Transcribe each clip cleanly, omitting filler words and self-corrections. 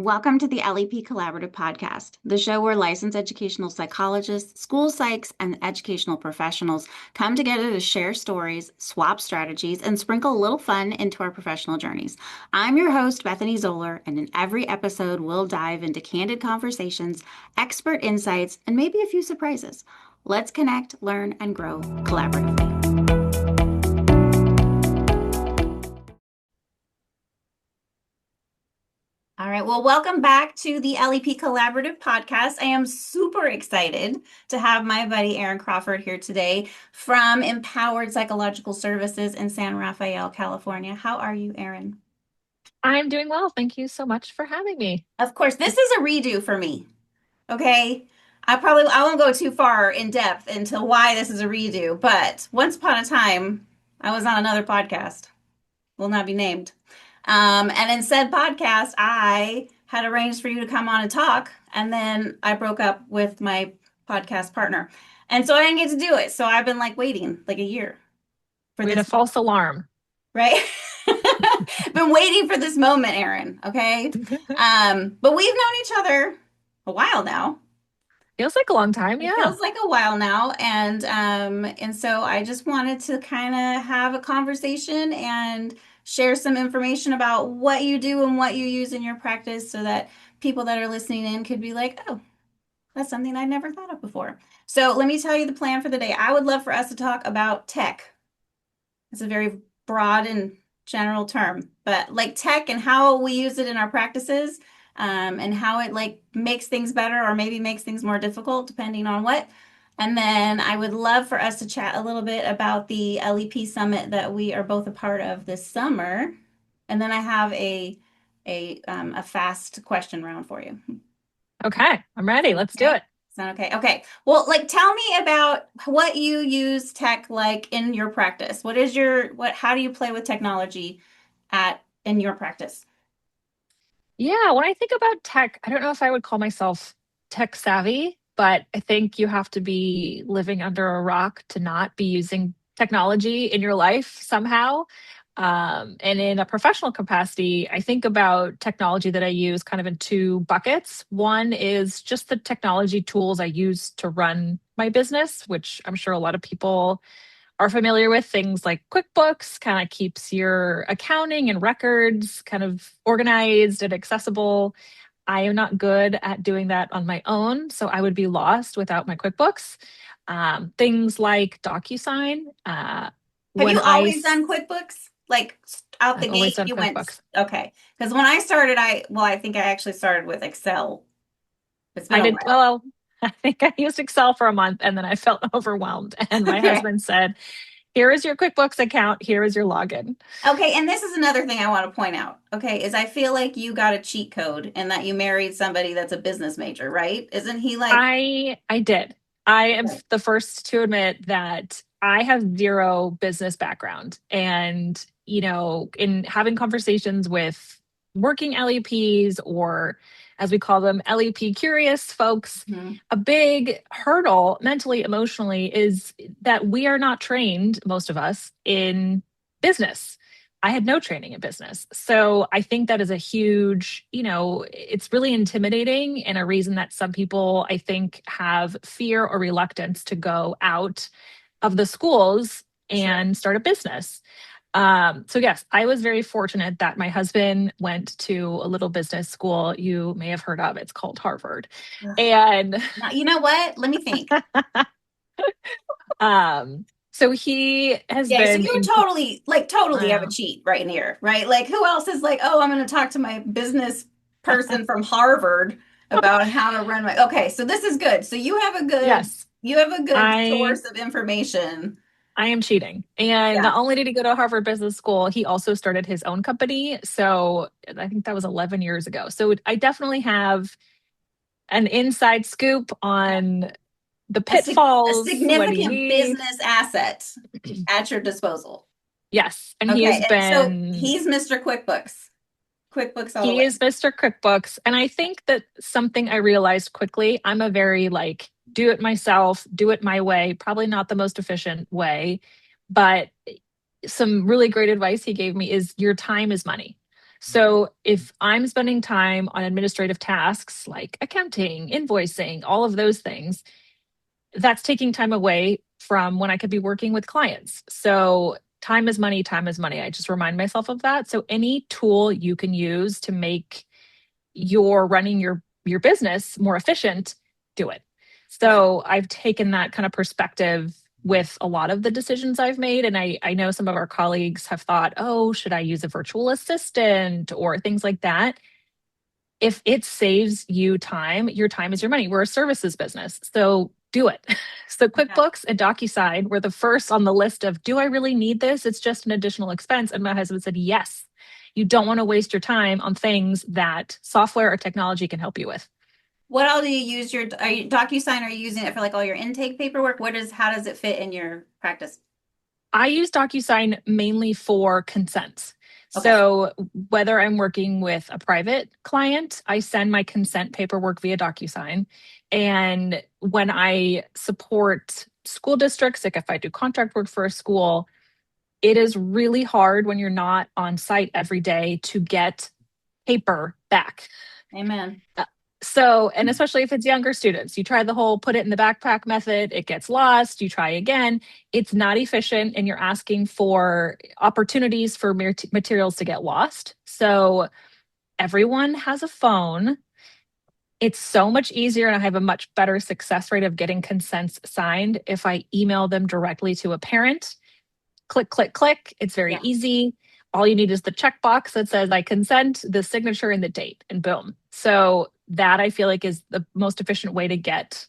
Welcome to the LEP Collaborative Podcast, the show where licensed educational psychologists, school psychs, and educational professionals come together to share stories, swap strategies, and sprinkle a little fun into our professional journeys. I'm your host, Bethany Zoller, and in every episode, we'll dive into candid conversations, expert insights, and maybe a few surprises. Let's connect, learn, and grow collaboratively. All right. Well, welcome back to the LEP Collaborative Podcast. I am super excited to have my buddy Erin Crawford here today from Empowered Psychological Services in San Rafael, California. How are you, Erin? I'm doing well. Thank you so much for having me. Of course, this is a redo for me. Okay. I won't go too far in depth into why this is a redo, but once upon a time, I was on another podcast. Will not be named. And in said podcast, I had arranged for you to come on and talk, and then I broke up with my podcast partner. And so I didn't get to do it. So I've been like waiting like a year for We had a this, false alarm. right? Been waiting for this moment, Erin. Okay. But we've known each other a while now. Feels like a long time. It Yeah. feels like a while now, and so I just wanted to kind of have a conversation and share some information about what you do and what you use in your practice so that people that are listening in could be like, oh, that's something I'd never thought of before. So let me tell you the plan for the day. I would love for us to talk about tech. It's a very broad and general term, but like tech and how we use it in our practices, and how it like makes things better or maybe makes things more difficult depending on what. And then I would love for us to chat a little bit about the LEP summit that we are both a part of this summer. And then I have a fast question round for you. Okay. I'm ready. Let's do Okay. it. Sound okay? Okay. Well, like tell me about what you use tech like in your practice. How do you play with technology in your practice? Yeah. When I think about tech, I don't know if I would call myself tech savvy, but I think you have to be living under a rock to not be using technology in your life somehow. And in a professional capacity, I think about technology that I use kind of in two buckets. One is just the technology tools I use to run my business, which I'm sure a lot of people are familiar with. Things like QuickBooks kind of keeps your accounting and records kind of organized and accessible. I am not good at doing that on my own, so I would be lost without my QuickBooks. Things like DocuSign. Have When you I always done QuickBooks? Like out the I've always gate, done you went, QuickBooks. okay. Because when I started, I think I actually started with Excel. It's been I a did while. well. I think I used Excel for a month and then I felt overwhelmed. And my Okay. husband said, "Here is your QuickBooks account. Here is your login." Okay, and this is another thing I want to point out. Okay, is I feel like you got a cheat code and that you married somebody that's a business major, right? Isn't he like, I did. I am okay, the first to admit that I have zero business background. And, in having conversations with working LEPs, or as we call them, LEP curious folks, mhm, a big hurdle mentally, emotionally is that we are not trained, most of us, in business. I had no training in business. So I think that is a huge, it's really intimidating, and a reason that some people, I think, have fear or reluctance to go out of the schools sure. and start a business. So yes, I was very fortunate that my husband went to a little business school you may have heard of. It's called Harvard. Ugh. And Now, you know what? Let me think. so he has Yeah, so been you in, totally have a wow. cheat right here, right? Like who else is like, oh, I'm going to talk to my business person from Harvard about how to run my. Okay, so this is good. So Yes, you have a good I source of information. I am cheating. And Yeah. not only did he go to Harvard Business School, he also started his own company. So I think that was 11 years ago. So I definitely have an inside scoop on the A pitfalls, what do you significant need? business asset at your disposal. Yes. And he has Okay, and so been, he's Mr. QuickBooks. QuickBooks all the he way. is Mr. QuickBooks. And I think that something I realized quickly, I'm a very like, do it myself, do it my way, probably not the most efficient way, but some really great advice he gave me is your time is money. So if I'm spending time on administrative tasks like accounting, invoicing, all of those things, that's taking time away from when I could be working with clients. So time is money, time is money. I just remind myself of that. So any tool you can use to make your running your business more efficient, do it. Right. So I've taken that kind of perspective with a lot of the decisions I've made. And I know some of our colleagues have thought, oh, should I use a virtual assistant or things like that? If it saves you time, your time is your money. We're a services business. So do it. So Yeah. QuickBooks and DocuSign were the first on the list of, do I really need this? It's just an additional expense. And my husband said, yes. You don't want to waste your time on things that software or technology can help you with. What all do you use DocuSign? Are you using it for like all your intake paperwork? How does it fit in your practice? I use DocuSign mainly for consents. Okay. So whether I'm working with a private client, I send my consent paperwork via DocuSign. And when I support school districts, like if I do contract work for a school, it is really hard when you're not on site every day to get paper back. Amen. So, and especially if it's younger students, you try the whole put it in the backpack method, it gets lost, you try again. It's not efficient, and you're asking for opportunities for materials to get lost. So, everyone has a phone. It's so much easier, and I have a much better success rate of getting consents signed if I email them directly to a parent. Click, click, click. It's very Yeah. easy. All you need is the checkbox that says I consent, the signature, and the date, and boom. So that I feel like is the most efficient way to get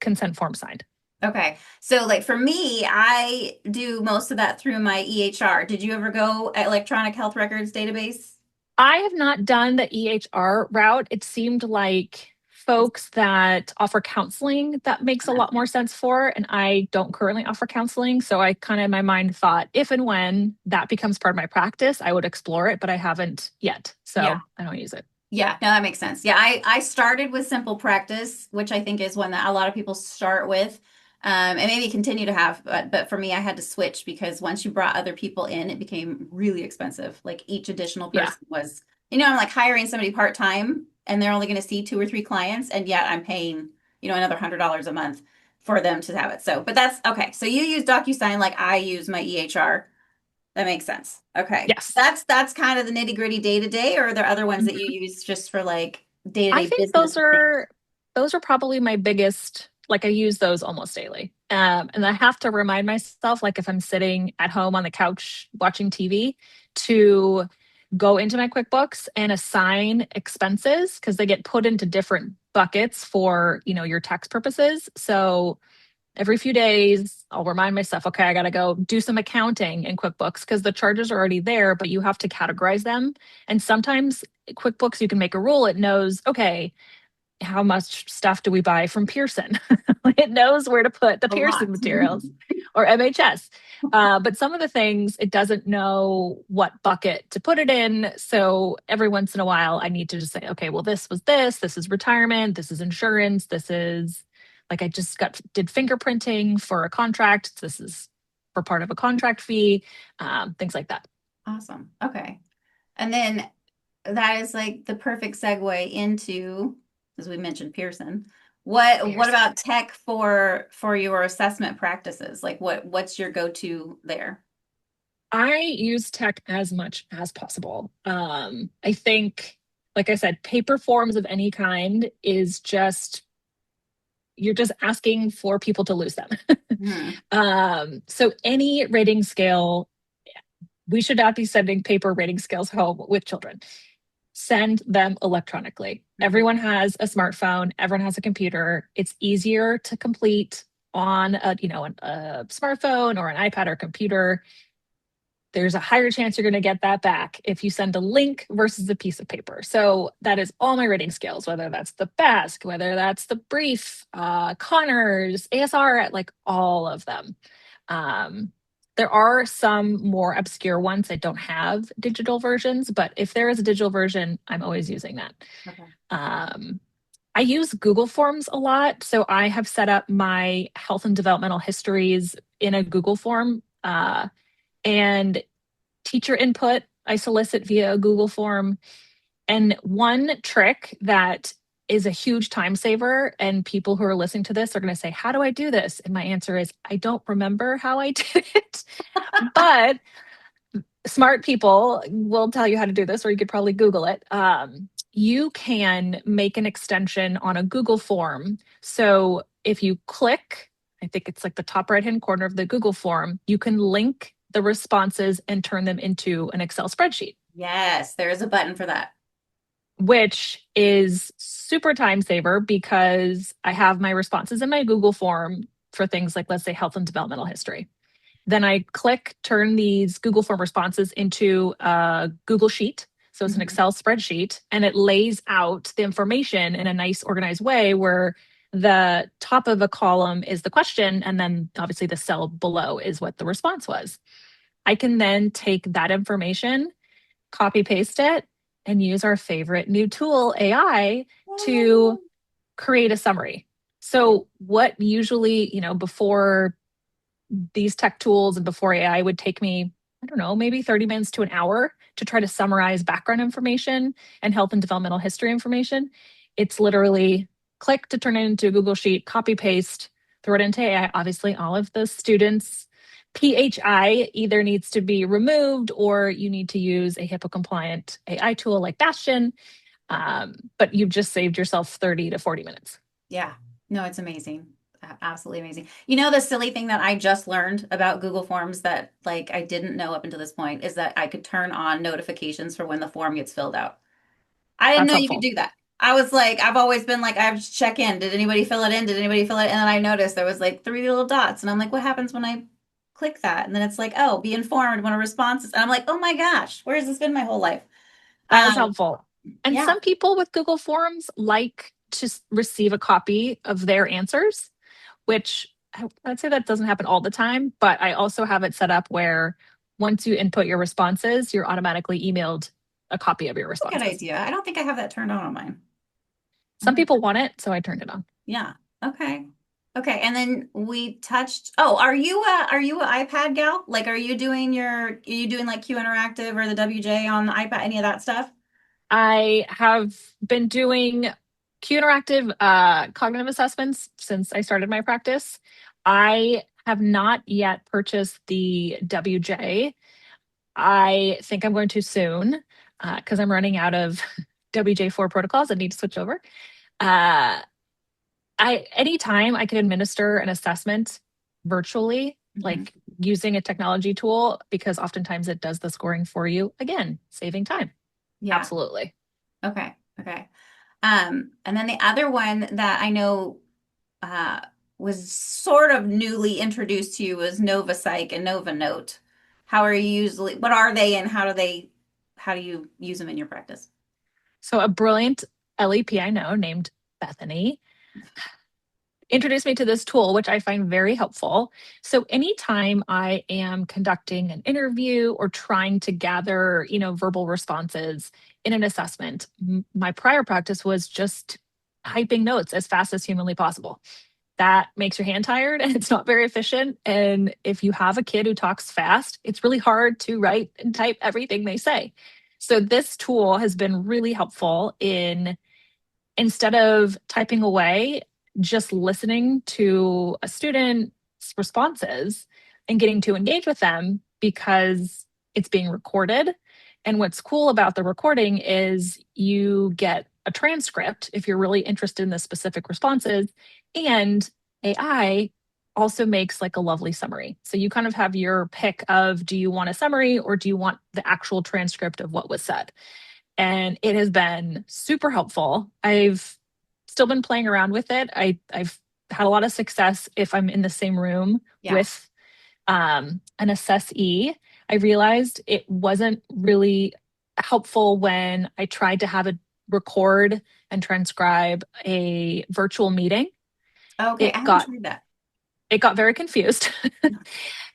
consent form signed. Okay. So like for me, I do most of that through my EHR. Did you ever go electronic health records database? I have not done the EHR route. It seemed like It's folks that offer counseling that makes a lot more sense for, and I don't currently offer counseling. So I kind of in my mind thought if and when that becomes part of my practice, I would explore it, but I haven't yet. yeah. So I don't use it. Yeah, no, that makes sense. Yeah, I started with simple practice, which I think is one that a lot of people start with, and maybe continue to have. But for me, I had to switch because once you brought other people in, it became really expensive. Like each additional Yeah. person was, I'm like hiring somebody part time, and they're only going to see two or three clients, and yet I'm paying, another $100 a month for them to have it. So, but that's okay. So you use DocuSign like I use my EHR. That makes sense. Okay. Yes. That's kind of the nitty-gritty day to day, or are there other ones that you use just for like I day-to-day think business things? those are probably my biggest, like I use those almost daily. And I have to remind myself, like if I'm sitting at home on the couch watching TV, to go into my QuickBooks and assign expenses because they get put into different buckets for, your tax purposes. So every few days, I'll remind myself, okay, I got to go do some accounting in QuickBooks because the charges are already there, but you have to categorize them. And sometimes QuickBooks, you can make a rule. It knows, okay, how much stuff do we buy from Pearson? It knows where to put the A lot. Pearson materials or MHS. But some of the things, it doesn't know what bucket to put it in. So every once in a while, I need to just say, okay, well, this was this is retirement, this is insurance, this is like I just did fingerprinting for a contract. This is for part of a contract fee, things like that. Awesome. Okay. And then that is like the perfect segue into, as we mentioned, Pearson. What Pearson. about tech for your assessment practices? Like what's your go-to there? I use tech as much as possible. I think, like I said, paper forms of any kind is just, you're just asking for people to lose them. Hmm. So any rating scale, we should not be sending paper rating scales home with children. Send them electronically. Okay. Everyone has a smartphone, everyone has a computer. It's easier to complete on a smartphone or an iPad or computer. There's a higher chance you're going to get that back if you send a link versus a piece of paper. So that is all my rating scales, whether that's the BASC, whether that's the brief, Connors, ASR, like all of them. Um, there are some more obscure ones that don't have digital versions, but if there is a digital version, I'm always using that. Okay. Um, I use Google Forms a lot. So I have set up my health and developmental histories in a Google form. And teacher input. I solicit via a Google form. And one trick that is a huge time saver, and people who are listening to this are going to say, how do I do this? And my answer is, I don't remember how I did it. But smart people will tell you how to do this, or you could probably Google it. You can make an extension on a Google form. So if you click, I think it's like the top right hand corner of the Google form, you can link the responses and turn them into an Excel spreadsheet, Yes, there is a button for that. which is super time saver because I have my responses in my Google form for things like, let's say, health and developmental history. Then I click turn these Google form responses into a Google Sheet. So it's an Mhm. Excel spreadsheet, and it lays out the information in a nice organized way where the top of a column is the question, and then obviously the cell below is what the response was. I can then take that information, copy paste it, and use our favorite new tool, AI, to create a summary. Yeah. So, what usually, before these tech tools and before AI would take me, I don't know, maybe 30 minutes to an hour to try to summarize background information and health and developmental history information. It's literally click to turn it into a Google Sheet, copy paste, throw it into AI. Obviously, all of the students' PHI either needs to be removed or you need to use a HIPAA compliant AI tool like Bastion. But you've just saved yourself 30 to 40 minutes. Yeah. No, it's amazing. Absolutely amazing. You know, the silly thing that I just learned about Google Forms that like I didn't know up until this point is that I could turn on notifications for when the form gets filled out. I didn't That's know you could helpful. do that. I was like, I've always been like, I have to check in. Did anybody fill it in? Did anybody fill it? And then I noticed there was like three little dots. And I'm like, what happens when I click that? And then it's like, oh, be informed when a response is. And I'm like, oh my gosh, where has this been my whole life? That is Um, helpful. And yeah. some people with Google Forms like to receive a copy of their answers, which I'd say that doesn't happen all the time, but I also have it set up where once you input your responses, you're automatically emailed a copy of your A good responses. idea. I don't think I have that turned on mine. I'm Some gonna, people want it, so I turned it on. yeah. Okay. Okay. And then we touched. Oh, are you an iPad gal? Like, are you doing like Q Interactive or the WJ on the iPad? Any of that stuff? I have been doing Q interactive cognitive assessments since I started my practice. I have not yet purchased the WJ. I think I'm going to soon because I'm running out of WJ4 protocols. I need to switch over. Uh, I anytime I can administer an assessment virtually, Mhm. like using a technology tool, because oftentimes it does the scoring for you. Again, saving time. Yeah. Absolutely. Okay. Okay. And then the other one that I know uh, was sort of newly introduced to you was Nova Psych and Nova Note. How are you usually, what are they and how do you use them in your practice? So a brilliant LEP I know named Bethany introduced me to this tool, which I find very helpful. So anytime I am conducting an interview or trying to gather, verbal responses in an assessment, my prior practice was just typing notes as fast as humanly possible. That makes your hand tired and it's not very efficient. And if you have a kid who talks fast, it's really hard to write and type everything they say. So this tool has been really helpful in instead of typing away, just listening to a student's responses and getting to engage with them because it's being recorded. And what's cool about the recording is you get a transcript if you're really interested in the specific responses. And AI also makes like a lovely summary. So you kind of have your pick of do you want a summary or do you want the actual transcript of what was said? And it has been super helpful. I've still been playing around with it. I've had a lot of success if I'm in the same room Yeah. with an assessee. I realized it wasn't really helpful when I tried to have it record and transcribe a virtual meeting. Okay. I It haven't got tried that. it got very confused.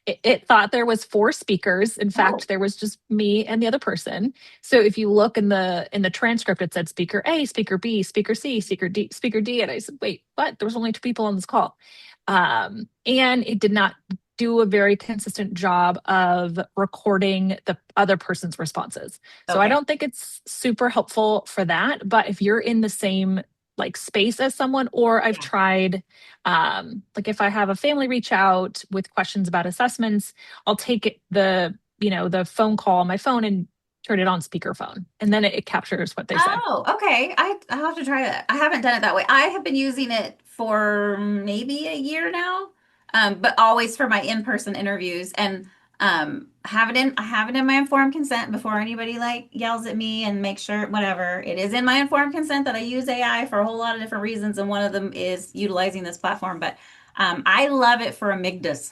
It thought there was four speakers. In Oh, fact, there was just me and the other person. So if you look in the transcript, it said speaker A, speaker B, speaker C, speaker D, and I said, wait, what? There was only two people on this call, and it did not do a very consistent job of recording the other person's responses. So I Okay. don't think it's super helpful for that. But if you're in the same like space as someone, or I've Yeah. tried, like if I have a family reach out with questions about assessments, I'll take the phone call on my phone and turn it on speakerphone, and then it captures what they say. Oh, okay. I'll have to try that. I haven't done it that way. I have been using it for maybe a year now, but always for my in-person interviews and I have it in my informed consent before anybody like yells at me and make sure whatever. It is in my informed consent that I use AI for a whole lot of different reasons, and one of them is utilizing this platform. But I love it for amygdala,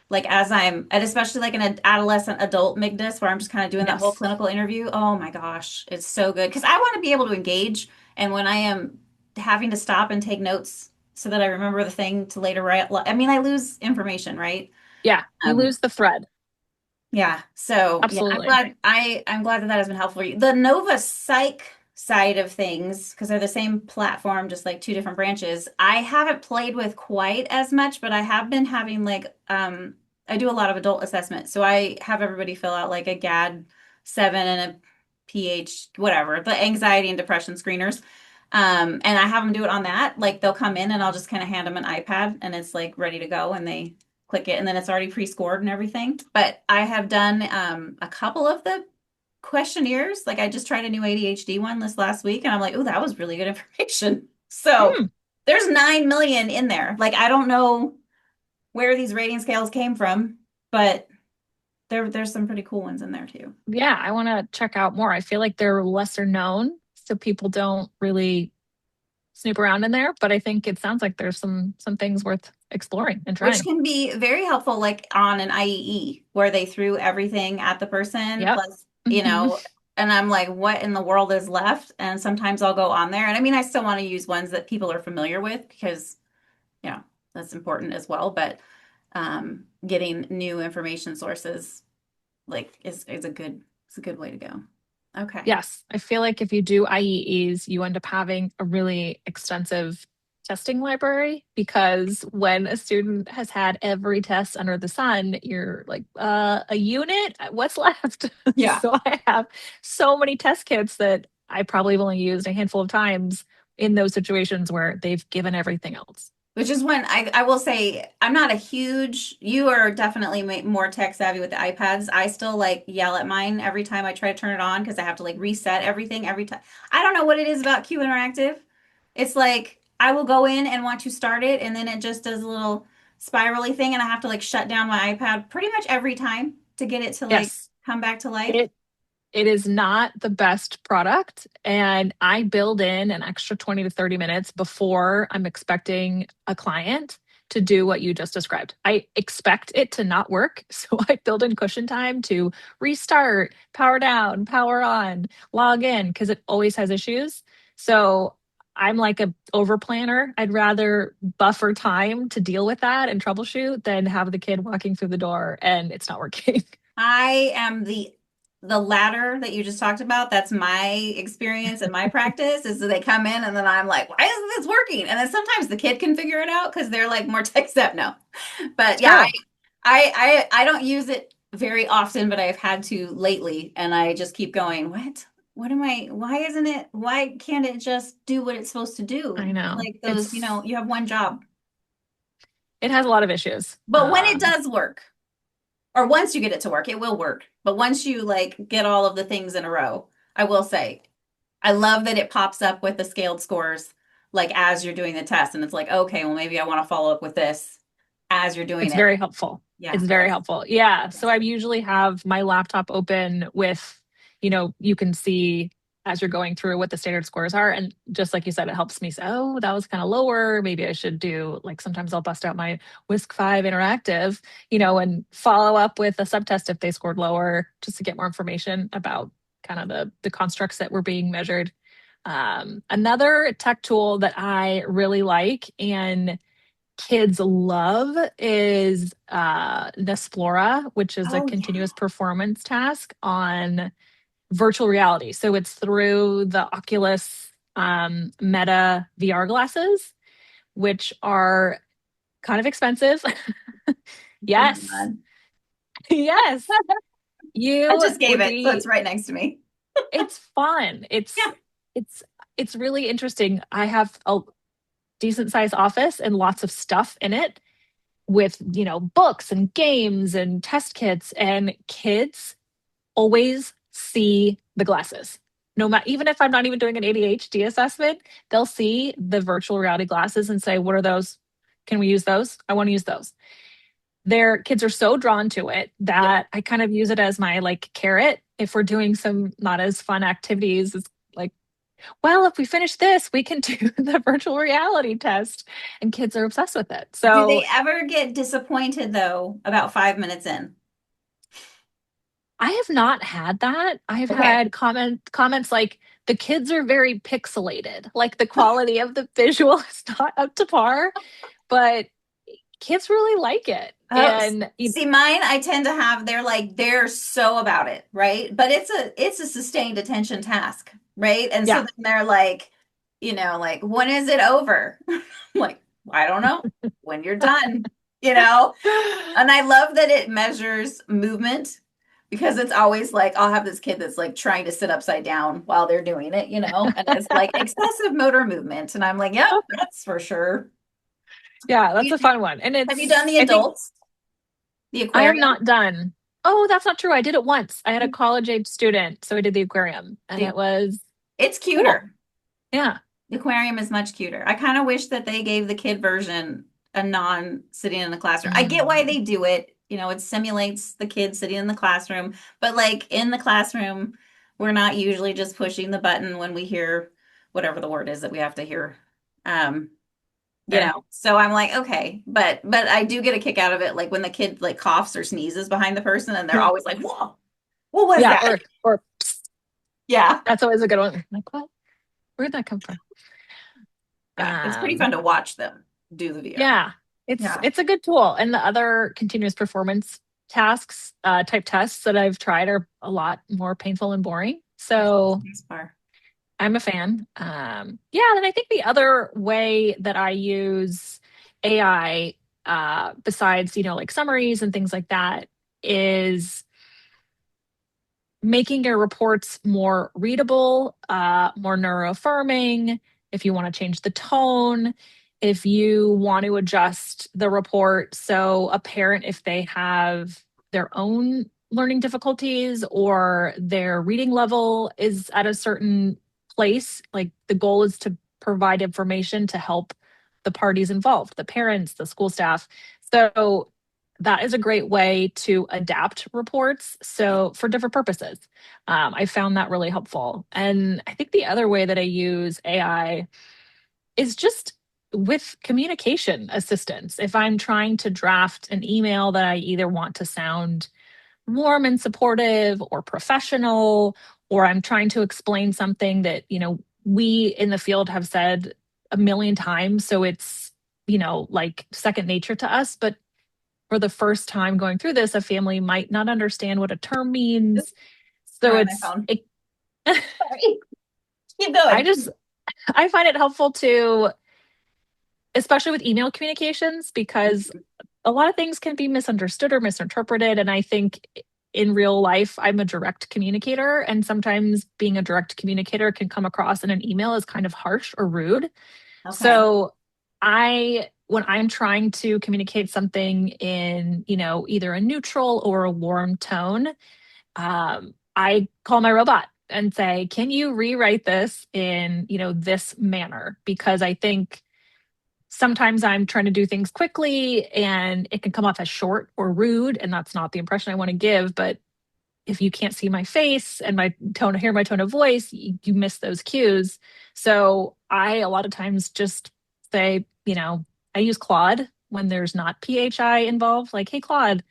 like as and especially like an adolescent adult MIGDAS where I'm just kind of doing that whole Yes. clinical interview. Oh my gosh, it's so good because I want to be able to engage. And when I am having to stop and take notes so that I remember the thing to later write, I mean, I lose information, right? Yeah, you Um, lose the thread. yeah. So yeah, Absolutely. I'm glad that that has been helpful for you. The Nova Psych side of things, because they're the same platform, just like two different branches. I haven't played with quite as much, but I have been having I do a lot of adult assessment. So I have everybody fill out like a GAD-7 and a PH, whatever, the anxiety and depression screeners. And I have them do it on that. Like they'll come in and I'll just kind of hand them an iPad and it's like ready to go and they click it and then it's already pre-scored and everything. But I have done a couple of the questionnaires. Like I just tried a new ADHD one this last week and I'm like, oh, that was really good information. So Hmm. there's 9 million in there. Like I don't know where these rating scales came from, but there's some pretty cool ones in there too. Yeah, I want to check out more. I feel like they're lesser known, so people don't really snoop around in there, but I think it sounds like there's some things worth exploring and Which trying. can be very helpful, like on an IEE, where they threw everything at the person, Yep. plus, Hmm. and I'm like, what in the world is left? And sometimes I'll go on there. And I mean, I still want to use ones that people are familiar with because, you know, that's important as well. But getting new information sources is a good way to go. Okay. Yes, I feel like if you do IEEs, you end up having a really extensive testing library because when a student has had every test under the sun, you're like, a unit? What's left? Yeah. So I have so many test kits that I probably have only used a handful of times in those situations where they've given everything else. Which is when I will say I'm not a huge, you are definitely more tech savvy with the iPads. I still like yell at mine every time I try to turn it on because I have to like reset everything every time. I don't know what it is about Q Interactive. It's like I will go in and want to start it and then it just does a little spirally thing and I have to like shut down my iPad pretty much every time to get it to like Yes, come back to life. it it is not the best product, and I build in an extra 20 to 30 minutes before I'm expecting a client to do what you just described. I expect it to not work, so I build in cushion time to restart, power down, power on, log in because it always has issues. So I'm like a over planner. I'd rather buffer time to deal with that and troubleshoot than have the kid walking through the door and it's not working. I am the latter that you just talked about. That's my experience and my practice is that they come in and then I'm like, why isn't this working? And then sometimes the kid can figure it out because they're like more tech step. No, but yeah, True. I don't use it very often, but I've had to lately, and I just keep going. What? What am I? Why isn't it? Why can't it just do what it's supposed to I do? know. Like those, you have one job. It has a lot of issues. But when it does work, or once you get it to work, it will work. But once you like get all of the things in a row, I will say, I love that it pops up with the scaled scores like as you're doing the test. And it's like, okay, well, maybe I want to follow up with this as you're doing It's it. very helpful. Yeah, It's very that's helpful. Yeah. So I fantastic. usually have my laptop open with, you can see as you're going through what the standard scores are. And just like you said, it helps me say, oh, that was kind of lower. Maybe I should do like sometimes I'll bust out my Whisk 5 interactive, and follow up with a subtest if they scored lower, just to get more information about kind of the constructs that were being measured. Another tech tool that I really like and kids love is Nesplora, which is a Oh, yeah. continuous performance task on virtual reality. So it's through the Oculus Meta VR glasses, which are kind of expensive. Oh my Yes. God. Yes. I You just gave would it, so be it's right next to me. it's fun. Yeah. It's it's really interesting. I have a decent sized office and lots of stuff in it with, books and games and test kits, and kids always see the glasses. No matter, even if I'm not even doing an ADHD assessment, they'll see the virtual reality glasses and say, "What are those? Can we use those? I want to use those." Their kids are so drawn to it Yep. that I kind of use it as my like carrot. If we're doing some not as fun activities, it's like, well, if we finish this, we can do the virtual reality test. And kids are obsessed with it. Do they So ever get disappointed though about 5 minutes in? I have not had that. I've Okay. had comments like the kids are very pixelated, like the quality of the visual is not up to par, but kids really like it. Oh, And see, mine, I tend to have, they're so about it, right? But it's a sustained attention task, right? And so yeah, then they're like, like, when is it over? I'm like, I don't know. When you're done, you know? And I love that it measures movement because it's always like I'll have this kid that's like trying to sit upside down while they're doing it, and it's like excessive motor movement. And I'm like, yep, that's for sure. yeah, that's You, a fun one. And have you done the I think adults, the I have aquarium? not done. Oh, that's not true. I did it once. I had a college age student, so I did the aquarium, and it The, was it's cool. cuter. Yeah. The aquarium is much cuter. I kind of wish that they gave the kid version a non sitting in the classroom. I get why Mm, they do it. It simulates the kid sitting in the classroom, but like in the classroom, we're not usually just pushing the button when we hear whatever the word is that we have to hear. Um, sure. so I'm like, okay, but I do get a kick out of it, like when the kid like coughs or sneezes behind the person, and they're always like, "Whoa, what was Yeah, that?" or psst, Yeah, that's always a good one. Like, what? Where'd that come from? yeah, it's pretty fun Um, to watch them do the VR. yeah, it's Yeah. it's a good tool. And the other continuous performance tasks, type tests that I've tried are a lot more painful and boring. So Space bar. I'm a fan. Yeah, and I think the other way that I use AI, besides, like summaries and things like that, is making your reports more readable, more neuroaffirming. If you want to change the tone, if you want to adjust the report so a parent, if they have their own learning difficulties or their reading level is at a certain place, like the goal is to provide information to help the parties involved, the parents, the school staff. So that is a great way to adapt reports so for different purposes. I found that really helpful. And I think the other way that I use AI is just with communication assistance. If I'm trying to draft an email that I either want to sound warm and supportive or professional, or I'm trying to explain something that, we in the field have said a million times. So it's, like second nature to us. But for the first time going through this, a family might not understand what a term means. So On my phone. it, Sorry. Keep I going. just, I find it helpful to, especially with email communications, because a lot of things can be misunderstood or misinterpreted. And I think in real life, I'm a direct communicator. And sometimes being a direct communicator can come across in an email as kind of harsh or rude. Okay. So when I'm trying to communicate something in, either a neutral or a warm tone, I call my robot and say, can you rewrite this in, this manner? Because I think sometimes I'm trying to do things quickly and it can come off as short or rude. And that's not the impression I want to give. But if you can't see my face and my tone, hear my tone of voice, you miss those cues. So I, a lot of times, just say, I use Claude when there's not PHI involved. Like, hey, Claude,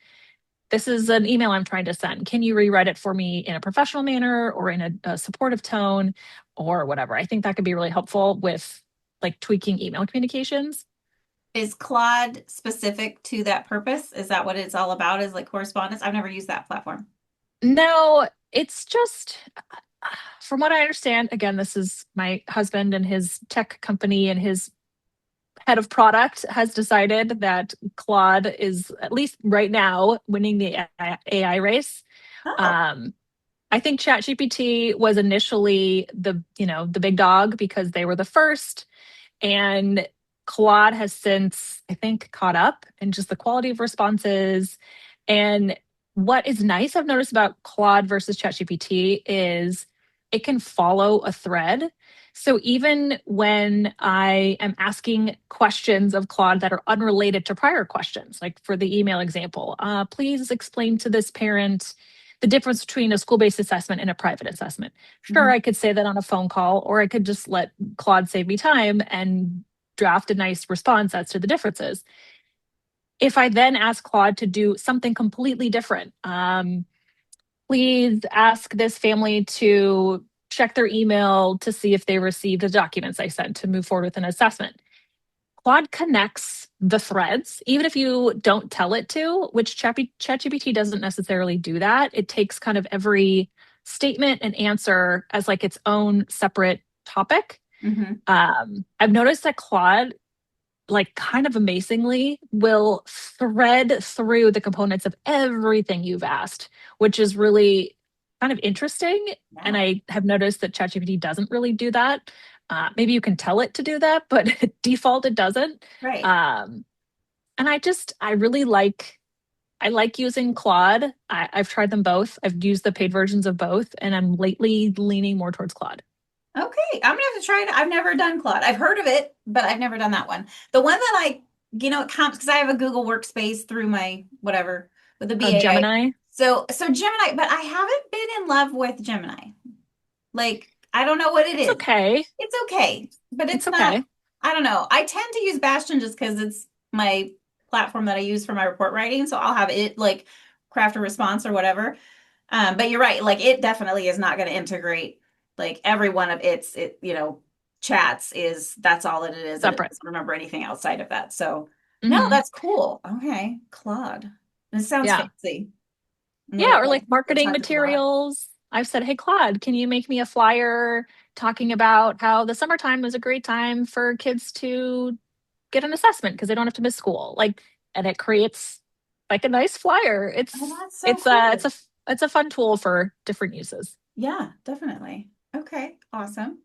this is an email I'm trying to send. Can you rewrite it for me in a professional manner or in a supportive tone or whatever? I think that could be really helpful with like tweaking email communications. Is Claude specific to that purpose? Is that what it's all about? Is like correspondence? I've never used that platform. No, it's just from what I understand, again, this is my husband and his tech company and his head of product has decided that Claude is, at least right now, winning the AI race. Oh. Um, I think ChatGPT was initially the big dog because they were the first, and Claude has since, I think, caught up in just the quality of responses. And what is nice, I've noticed about Claude versus ChatGPT, is it can follow a thread. So even when I am asking questions of Claude that are unrelated to prior questions, like for the email example, please explain to this parent the difference between a school-based assessment and a private assessment. Sure, Mhm. I could say that on a phone call, or I could just let Claude save me time and draft a nice response as to the differences. If I then ask Claude to do something completely different, please ask this family to check their email to see if they received the documents I sent to move forward with an assessment. Claude connects the threads, even if you don't tell it to, which ChatGPT doesn't necessarily do that. It takes kind of every statement and answer as like its own separate topic. Mhm. I've noticed that Claude, like kind of amazingly, will thread through the components of everything you've asked, which is really kind of interesting. And Yeah. I have noticed that ChatGPT doesn't really do that. Maybe you can tell it to do that, but default it doesn't. Right. Um, and I really I like using Claude. I've tried them both. I've used the paid versions of both, and I'm lately leaning more towards Claude. Okay, I'm gonna have to try it. I've never done Claude. I've heard of it, but I've never done that one. The one that it comes because I have a Google Workspace through my whatever with the BAI. Gemini, So Gemini, but I haven't been in love with Gemini. Like, I don't know what it it's is. okay. It's okay, but It's it's not, okay. I don't know. I tend to use Bastion just because it's my platform that I use for my report writing. So I'll have it like craft a response or whatever. But you're right, like it definitely is not going to integrate like every one of chats is that's all that it is, and it Separate. doesn't remember anything outside of that. So no, Hmm. that's cool. Okay, Claude. This sounds Yeah. fancy. I'm gonna Yeah, or go, like go marketing talk to Claude. materials. I've said, hey, Claude, can you make me a flyer talking about how the summertime is a great time for kids to get an assessment because they don't have to miss school? Like, and it creates like a nice flyer. Oh, that's so It's cool. a fun tool for different uses. Yeah, definitely. Okay, awesome.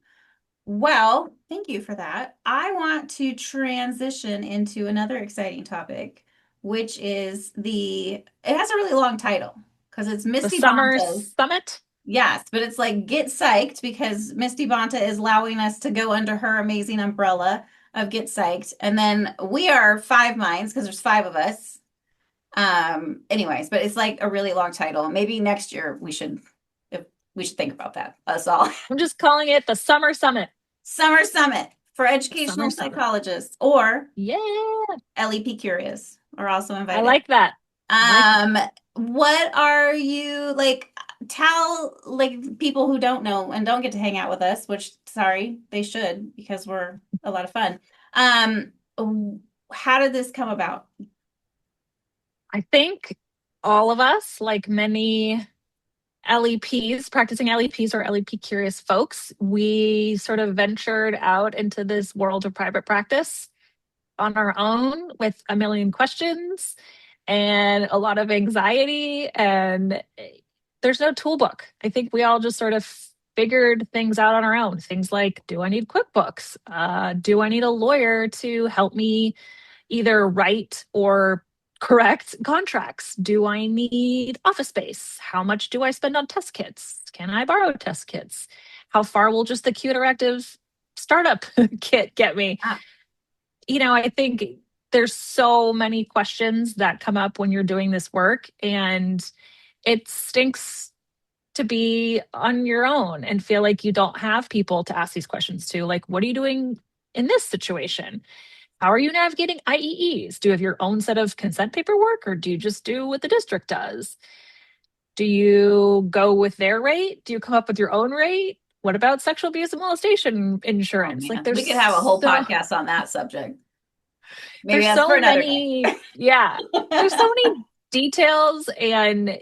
Well, thank you for that. I want to transition into another exciting topic, which is it has a really long title because it's The Misty summer Bonta. summit, Yes, but it's like get psyched because Misty Bonta is allowing us to go under her amazing umbrella of get psyched. And then we are five minds because there's five of us. Anyways, but it's like a really long title. Maybe next year if we should think about that. Us all. I'm just calling it the summer summit. Summer Summit for The summer educational summit. psychologists or Yeah, LEP curious are also I invited. like that. I like that. Um, what are you like? Tell like people who don't know and don't get to hang out with us, which sorry, they should because we're a lot of fun. Um, how did this come about? I think all of us, like many LEPs, practicing LEPs or LEP curious folks, we sort of ventured out into this world of private practice on our own with a million questions and a lot of anxiety. And there's no tool book. I think we all just sort of figured things out on our own. Things like, do I need QuickBooks? Do I need a lawyer to help me either write or correct contracts? Do I need office space? How much do I spend on test kits? Can I borrow test kits? How far will just the Q Interactive startup kit get me? Ah, I think there's so many questions that come up when you're doing this work, and it stinks to be on your own and feel like you don't have people to ask these questions to. Like, what are you doing in this situation? How are you navigating IEEs? Do you have your own set of consent paperwork, or do you just do what the district does? Do you go with their rate? Do you come up with your own rate? What about sexual abuse and molestation oh insurance? Like man, we could have a whole podcast on that subject. Maybe there's that's for so another many, yeah, there's so many details, and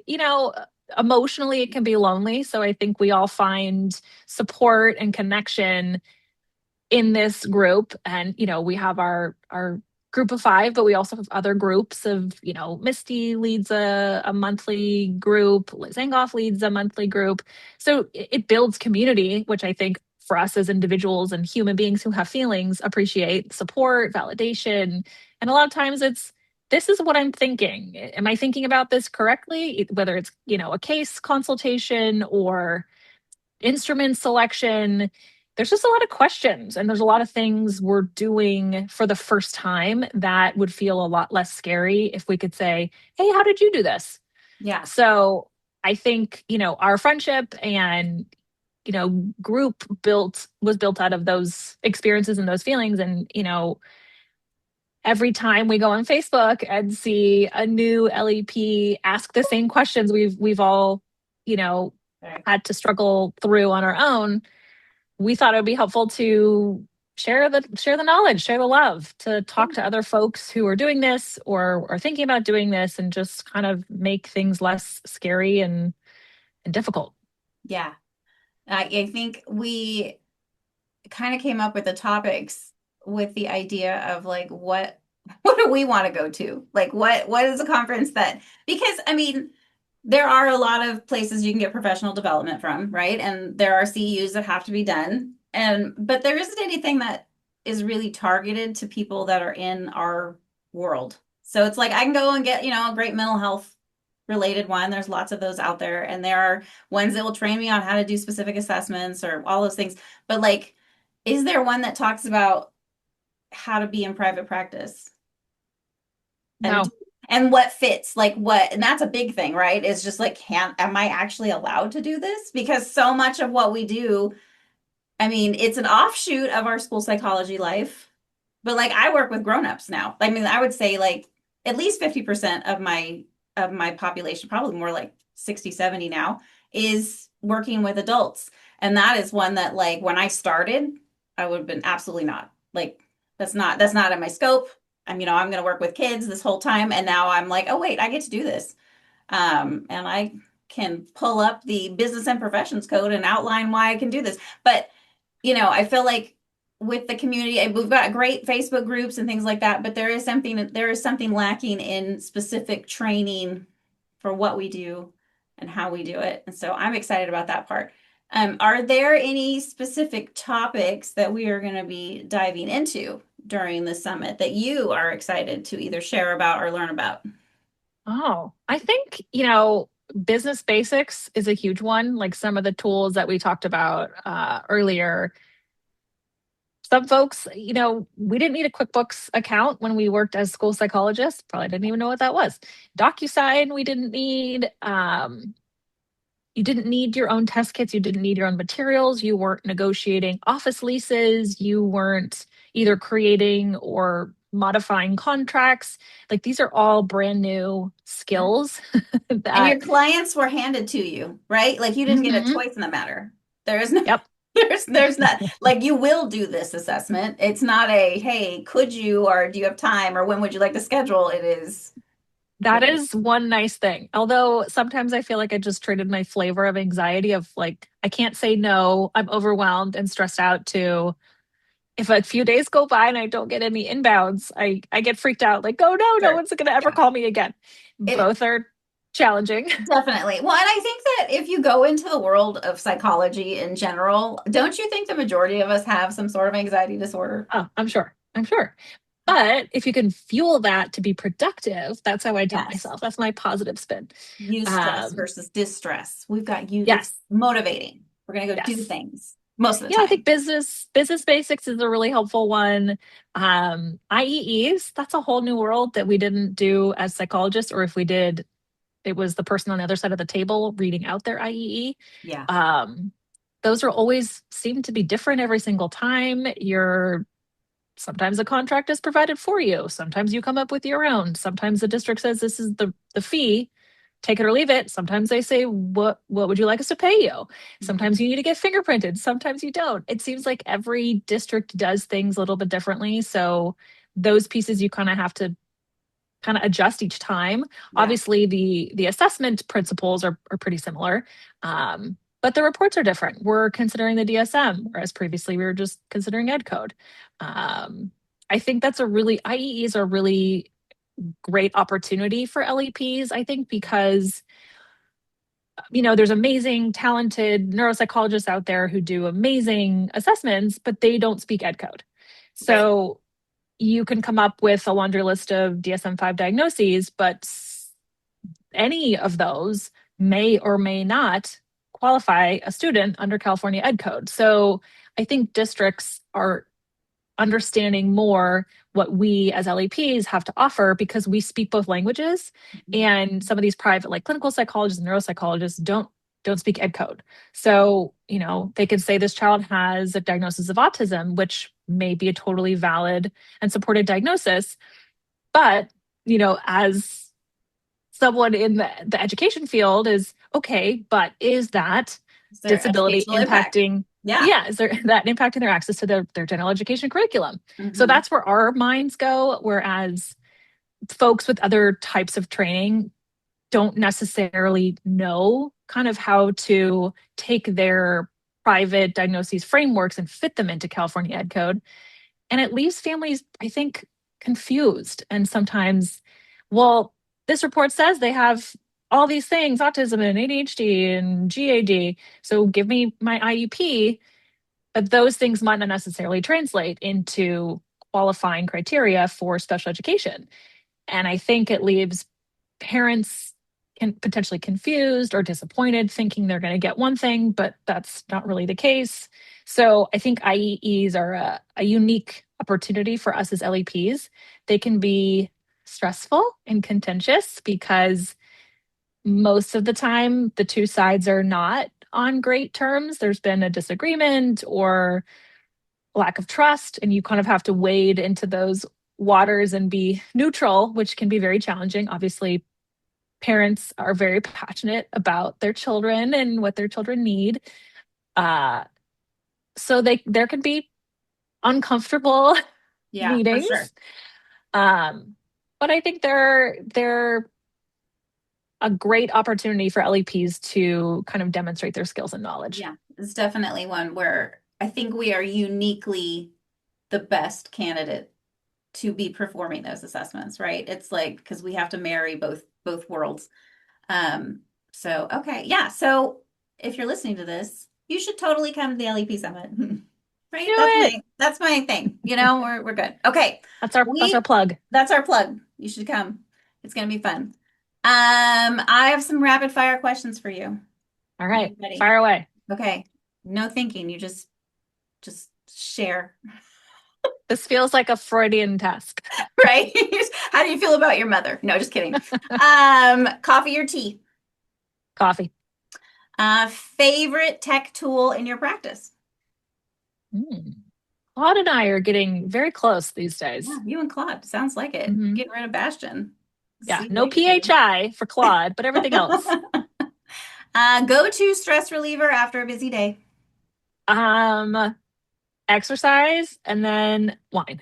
emotionally it can be lonely. So I think we all find support and connection in this group, and we have our group of five, but we also have other groups of, Misty leads a monthly group, Zangoff leads a monthly group. So it builds community, which I think for us as individuals and human beings who have feelings appreciate support, validation. And a lot of times it's, this is what I'm thinking. Am I thinking about this correctly? Whether it's, a case consultation or instrument selection, there's just a lot of questions, and there's a lot of things we're doing for the first time that would feel a lot less scary if we could say, hey, how did you do this? Yeah. So I think, our friendship and, group was built out of those experiences and those feelings. And, every time we go on Facebook and see a new LEP ask the same questions we've all, you know, Right. had to struggle through on our own, we thought it would be helpful to share the knowledge, share the love, to talk to other folks who are doing this or are thinking about doing this, and just kind of make things less scary and difficult. Yeah. I think we kind of came up with the topics with the idea of like what do we want to go to? Like what is a conference that, because I mean there are a lot of places you can get professional development from, right? And there are CEUs that have to be done. And but there isn't anything that is really targeted to people that are in our world. So it's like I can go and get, a great mental health related one. There's lots of those out there. And there are ones that will train me on how to do specific assessments or all those things. But like, is there one that talks about how to be in private practice and No, what fits, like what, and that's a big thing, right? Is just like, am I actually allowed to do this? Because so much of what we do, I mean, it's an offshoot of our school psychology life. But like I work with grown-ups now. I mean, I would say like at least 50% of my population, probably more like 60, 70 now, is working with adults. And that is one that like when I started, I would have been absolutely not. Like that's not in my scope. I'm going to work with kids this whole time, and now I'm like, oh wait, I get to do this. And I can pull up the business and professions code and outline why I can do this. But I feel like with the community, we've got great Facebook groups and things like that, but there is something lacking in specific training for what we do and how we do it. And so I'm excited about that part. Are there any specific topics that we are going to be diving into during the summit that you are excited to either share about or learn about? oh, I think, business basics is a huge one. Like some of the tools that we talked about earlier. Some folks, we didn't need a QuickBooks account when we worked as school psychologists. Probably didn't even know what that was. DocuSign, we didn't need. You didn't need your own test kits. You didn't need your own materials. You weren't negotiating office leases. You weren't either creating or modifying contracts. Like these are all brand new Yeah. skills And your that, clients were handed to you, right? Like you didn't get a Mhm. choice in the matter. There is no, Yep. there's not like you will do this assessment. It's not a, hey, could you, or do you have time, or when would you like to schedule? It is, That it is. is one nice thing. Although sometimes I feel like I just traded my flavor of anxiety of like, I can't say no, I'm overwhelmed and stressed out, to if a few days go by and I don't get any inbounds, I get freaked out like, oh no, no Sure. one's going to ever Yeah. call me again. It Both are challenging. definitely. Well, and I think that if you go into the world of psychology in general, don't you think the majority of us have some sort of anxiety disorder? Oh, I'm sure. I'm sure. But if you can fuel that to be productive, that's how I tell Yes. myself. That's my positive spin. Use stress Um, versus distress. We've got you. It's yes, motivating. We're going to go do yes. things most of the Yeah, I think time. business basics is a really helpful one. IEEs, that's a whole new world that we didn't do as psychologists, or if we did, it was the person on the other side of the table reading out their IEE. Yeah. Um, those are always seem to be different every single time. You're sometimes a contract is provided for you. Sometimes you come up with your own. Sometimes the district says this is the fee, take it or leave it. Sometimes they say, what would you like us to pay you? Mhm. Sometimes you need to get fingerprinted. Sometimes you don't. It seems like every district does things a little bit differently. So those pieces you kind of have to kind of adjust each time. Yeah. Obviously, the assessment principles are pretty similar. but the reports are different. We're considering the DSM, whereas previously we were just considering ed code. Um, I think that's a really, IEEs are really great opportunity for LEPs, I think, because there's amazing, talented neuropsychologists out there who do amazing assessments, but they don't speak ed code. Right. So you can come up with a laundry list of DSM-5 diagnoses, but any of those may or may not qualify a student under California ed code. So I think districts are understanding more what we as LEPs have to offer because we speak both languages, and some of these private like clinical psychologists and neuropsychologists don't speak ed code. So, they can say this child has a diagnosis of autism, which may be a totally valid and supported diagnosis, but, as someone in the education field is okay, but is that Is there disability educational impact? impacting, Yeah. yeah, is there that impacting their access to their general education curriculum? So Hmm. that's where our minds go, whereas folks with other types of training don't necessarily know kind of how to take their private diagnoses frameworks and fit them into California ed code. And it leaves families, I think, confused. And sometimes, well, this report says they have all these things, autism and ADHD and GAD. So give me my IEP. But those things might not necessarily translate into qualifying criteria for special education. And I think it leaves parents can potentially confused or disappointed, thinking they're going to get one thing, but that's not really the case. So I think IEEs are a unique opportunity for us as LEPs. They can be stressful and contentious because most of the time the two sides are not on great terms. There's been a disagreement or lack of trust, and you kind of have to wade into those waters and be neutral, which can be very challenging. Obviously, parents are very passionate about their children and what their children need. Uh, so there can be uncomfortable Yeah, for sure. meetings. Um, but I think they're a great opportunity for LEPs to kind of demonstrate their skills and knowledge. Yeah, it's definitely one where I think we are uniquely the best candidate to be performing those assessments, right? It's like because we have to marry both worlds. Um, so okay, yeah. So if you're listening to this, you should totally come to the LEP Summit. Do Right? it. That's my thing. We're good. Okay. That's our We plug. That's our plug. You should come. It's gonna be fun. I have some rapid fire questions for you. All Are right, you ready? fire away. Okay. No thinking. You just share. This feels like a Freudian test. Right? How do you feel about your mother? No, just kidding. Coffee or tea? Coffee. Favorite tech tool in your practice? Mm. Claude and I are getting very close these Yeah, days. you and Claude. Sounds like it. Hmm. Getting rid of Bastion. Yeah, See no what you do. PHI for Claude, but everything else. Go-to stress reliever after a busy day. Um, Exercise and then wine.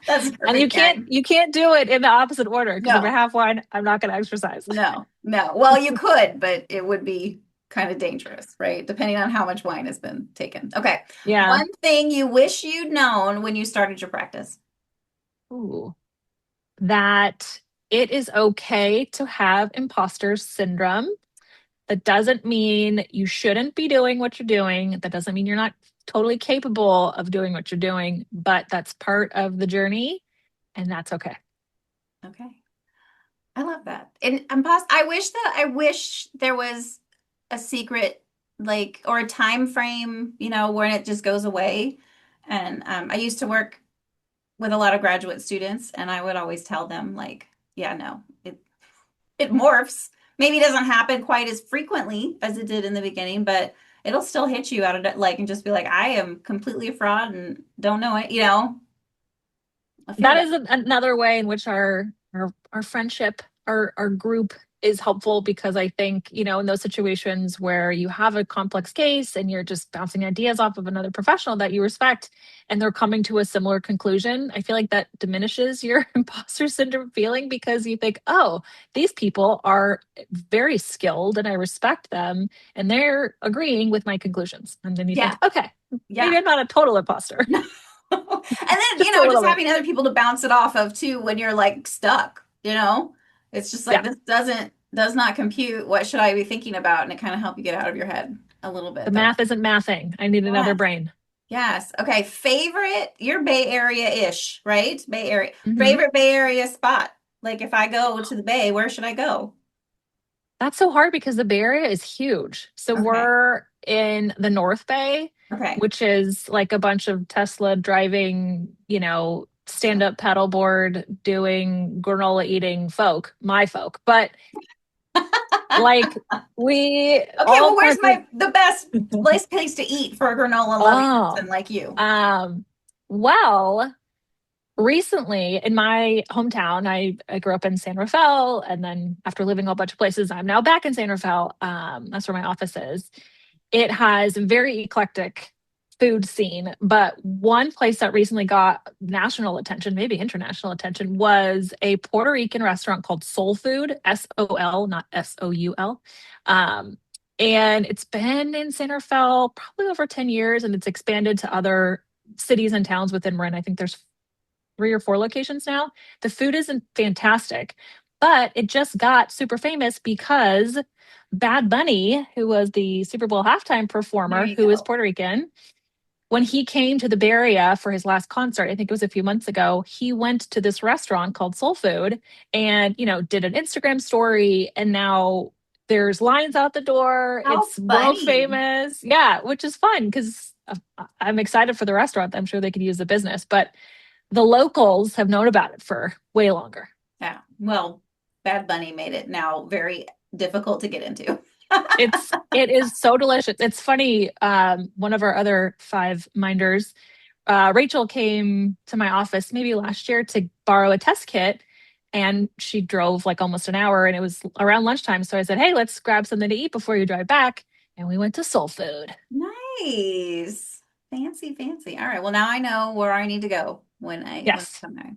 That's And you perfect, can't Erin. you can't do it in the opposite order because if I No, have wine, I'm not going to exercise. no, no. Well, you could, but it would be kind of dangerous, right? Depending on how much wine has been taken. Okay. Yeah. One thing you wish you'd known when you started your practice. Ooh. That it is okay to have imposter syndrome. That doesn't mean you shouldn't be doing what you're doing. That doesn't mean you're not totally capable of doing what you're doing, but that's part of the journey, and that's okay. Okay. I love that. And I wish there was a secret like or a time frame, when it just goes away. And I used to work with a lot of graduate students, and I would always tell them like, yeah, no, it morphs. Maybe it doesn't happen quite as frequently as it did in the beginning, but it'll still hit you out of it, like and just be like, I am completely a fraud and don't know it. I feel That that. is another way in which our friendship, our group is helpful because I think, in those situations where you have a complex case and you're just bouncing ideas off of another professional that you respect and they're coming to a similar conclusion, I feel like that diminishes your imposter syndrome feeling because you think, oh, these people are very skilled and I respect them and they're agreeing with my conclusions. And then you think, Yeah. okay, maybe Yeah. I'm not a total imposter, And then, just a little just bit. having other people to bounce it off of too when you're like stuck. It's just like Yeah. this does not compute. What should I be thinking about? And it kind of help you get out of your head a little The bit there. math isn't mathing. I need another Yes. brain. Yes. Okay. You're Bay Area-ish, right? Bay Area. Hmm. Favorite Bay Area spot. Like if I go to the Bay, where should I go? That's so hard because the Bay Area is huge. So Okay. we're in the North Bay, Okay. which is like a bunch of Tesla driving, stand-up paddleboard doing granola eating folk, my folk. But like we Okay, all well, where's park with the best place to eat for a granola loving oh, person like you? um, well, recently in my hometown, I grew up in San Rafael, and then after living a bunch of places, I'm now back in San Rafael. That's where my office is. It has a very eclectic food scene, but one place that recently got national attention, maybe international attention, was a Puerto Rican restaurant called Soul Food, SOL, not SOUL. Um, and it's been in San Rafael probably over 10 years, and it's expanded to other cities and towns within Marin. I think there's 3 or 4 locations now. The food isn't fantastic, but it just got super famous because Bad Bunny, who was the Super Bowl halftime There performer, you who is go. Puerto Rican, when he came to the Bay Area for his last concert, I think it was a few months ago, he went to this restaurant called Soul Food and, did an Instagram story. And now there's lines out the door. How It's world funny. famous. Yeah, which is fun because I'm excited for the restaurant. I'm sure they could use the business, but the locals have known about it for way longer. Yeah. Well, Bad Bunny made it now very difficult to get into. It is so delicious. It's funny. One of our other five minders, Rachel, came to my office maybe last year to borrow a test kit, and she drove like almost an hour, and it was around lunchtime. So I said, "Hey, let's grab something to eat before you drive back." And we went to Soul Food. Nice. Fancy, fancy. All right. Well, now I know where I need to go when I Yes, come there.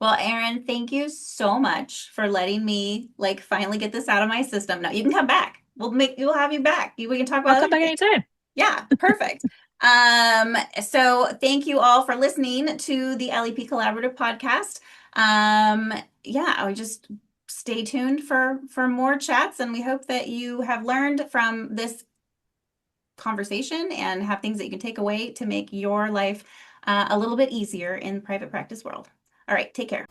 Well, Erin, thank you so much for letting me like finally get this out of my system. Now you can come back. We'll have you back. We can talk I'll about come other back things. anytime. Yeah, perfect. So thank you all for listening to the LEP Collaborative podcast. Yeah, I would just stay tuned for more chats, and we hope that you have learned from this conversation and have things that you can take away to make your life a little bit easier in the private practice world. All right, take care.